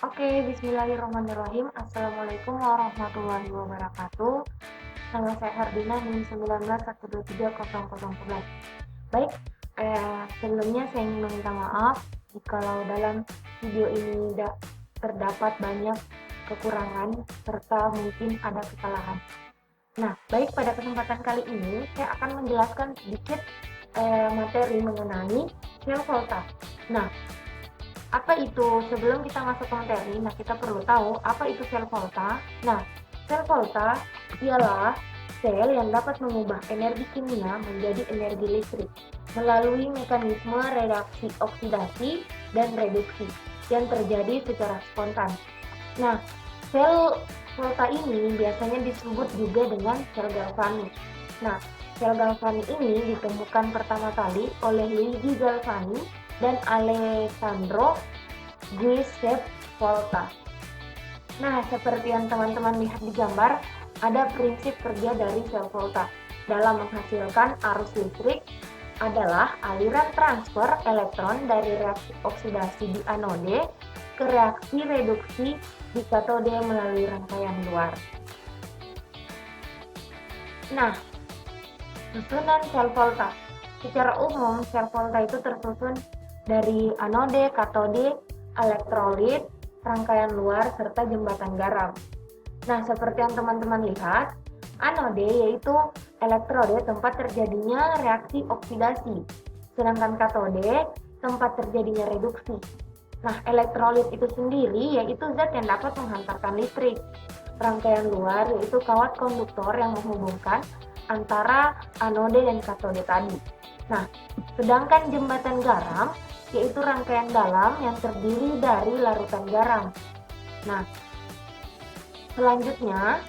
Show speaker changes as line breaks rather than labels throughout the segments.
Oke, bismillahirrahmanirrahim. Assalamualaikum warahmatullahi wabarakatuh. Nama saya Hardina, NIM 19123011. Baik, sebelumnya saya ingin meminta maaf jikalau dalam video ini tidak terdapat banyak kekurangan serta mungkin ada kesalahan. Nah, baik, pada kesempatan kali ini saya akan menjelaskan sedikit materi mengenai sel volta. Nah, apa itu? Sebelum kita masuk ke materi, nah kita perlu tahu apa itu sel volta. Nah, sel volta ialah sel yang dapat mengubah energi kimia menjadi energi listrik melalui mekanisme reaksi oksidasi dan reduksi yang terjadi secara spontan. Nah, sel volta ini biasanya disebut juga dengan sel galvanik. Nah, sel galvanik ini ditemukan pertama kali oleh Luigi Galvani dan Alessandro Giuseppe Volta. Nah, seperti yang teman-teman lihat di gambar, ada prinsip kerja dari sel volta dalam menghasilkan arus listrik adalah aliran transfer elektron dari reaksi oksidasi di anode ke reaksi reduksi di katode melalui rangkaian luar. Nah, susunan sel volta. Secara umum, sel volta itu tersusun dari anode, katode, elektrolit, rangkaian luar, serta jembatan garam. Nah, seperti yang teman-teman lihat, anode yaitu elektrode tempat terjadinya reaksi oksidasi, sedangkan katode tempat terjadinya reduksi. Nah, elektrolit itu sendiri yaitu zat yang dapat menghantarkan listrik. Rangkaian luar yaitu kawat konduktor yang menghubungkan antara anode dan katode tadi. Nah, sedangkan jembatan garam yaitu rangkaian dalam yang terdiri dari larutan garam. Nah, selanjutnya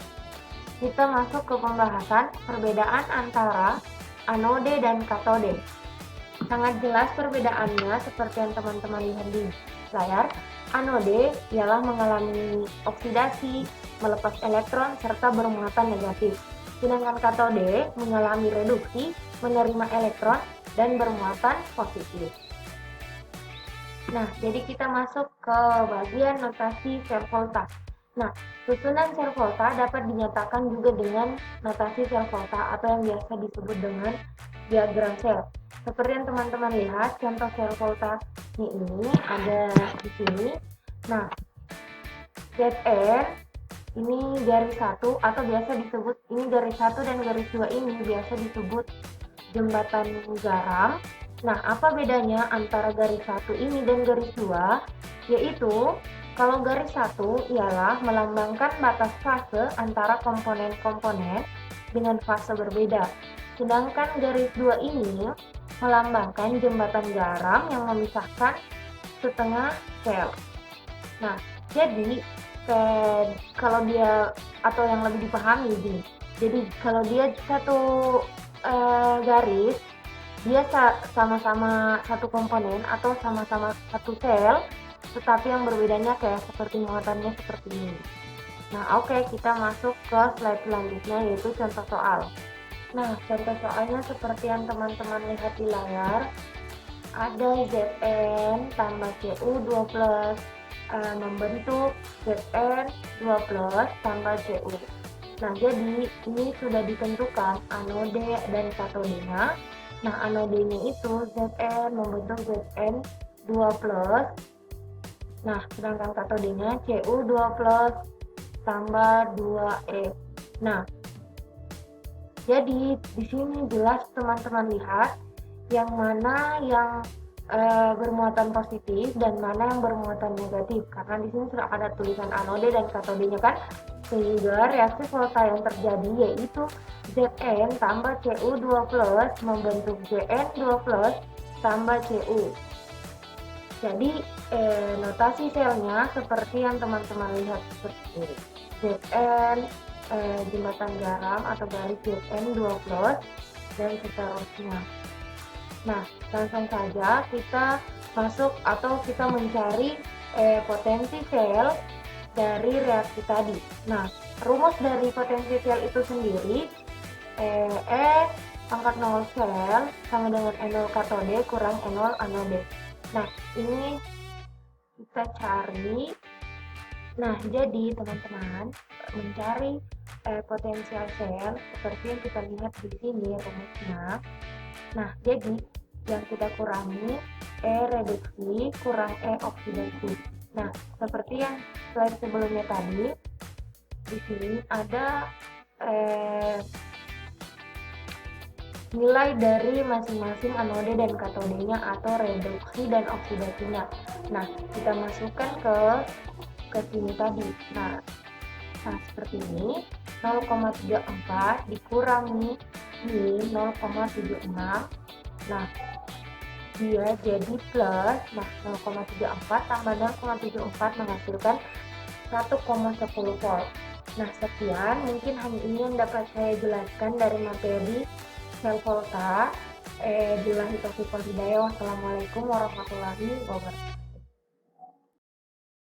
kita masuk ke pembahasan perbedaan antara anode dan katode. Sangat jelas perbedaannya seperti yang teman-teman lihat di layar. Anode ialah mengalami oksidasi, melepas elektron, serta bermuatan negatif. Sedangkan katode mengalami reduksi, menerima elektron, dan bermuatan positif. Nah, jadi kita masuk ke bagian notasi sel volta. Nah, susunan sel volta dapat dinyatakan juga dengan notasi sel volta atau yang biasa disebut dengan diagram sel. Seperti yang teman-teman lihat, contoh sel volta ini ada di sini. Nah, Zn ini garis 1 atau biasa disebut ini garis 1 dan garis 2 ini biasa disebut jembatan garam. Nah, apa bedanya antara garis 1 ini dan garis 2? Yaitu, kalau garis 1 ialah melambangkan batas fase antara komponen-komponen dengan fase berbeda. Sedangkan garis 2 ini melambangkan jembatan garam yang memisahkan setengah sel. Nah, jadi kalau dia atau yang lebih dipahami gini. Jadi kalau dia satu garis, dia sama-sama satu komponen atau sama-sama satu sel, tetapi yang berbedanya kayak seperti muatannya seperti ini. Nah, oke, kita masuk ke slide selanjutnya yaitu contoh soal. Nah, contoh soalnya seperti yang teman-teman lihat di layar, ada Zn tambah Cu 2 plus membentuk Zn 2 plus tambah Cu. Nah, jadi ini sudah ditentukan anode dan katodenya. Nah, anodenya itu Zn membentuk Zn 2 plus. Nah, sedangkan katodenya Cu 2 plus tambah 2E. Nah, jadi di sini jelas teman-teman lihat yang mana yang bermuatan positif dan mana yang bermuatan negatif, karena di sini sudah ada tulisan anode dan katodenya kan, sehingga reaksi volta yang terjadi yaitu Zn tambah Cu 2 plus membentuk Zn 2 plus tambah Cu. Jadi notasi selnya seperti yang teman-teman lihat seperti ini. Zn jembatan garam atau garis Zn 2 plus dan seterusnya. Nah, langsung saja kita masuk atau kita mencari potensi sel dari reaksi tadi. Nah, rumus dari potensi sel itu sendiri E pangkat 0 sel sama dengan E0 katode kurang E0 anode. Nah, ini kita cari Nah, jadi teman-teman mencari potensial sel seperti yang kita lihat di sini rumusnya. Nah, jadi yang kita kurangi E reduksi kurang E oksidasi. Nah, seperti yang slide sebelumnya tadi, di sini ada eh, nilai dari masing-masing anode dan katodenya atau reduksi dan oksidasinya. Nah, kita masukkan ke sini tadi. Nah, seperti ini 0,34 dikurangi ini 0,76. Nah, dia jadi plus. Nah, 0,34 tambah 0,74 menghasilkan 1,10 volt. Nah, sekian mungkin hanya ini yang dapat saya jelaskan dari materi sel volta. Billahi taufiq wal hidayah. Wassalamualaikum warahmatullahi wabarakatuh.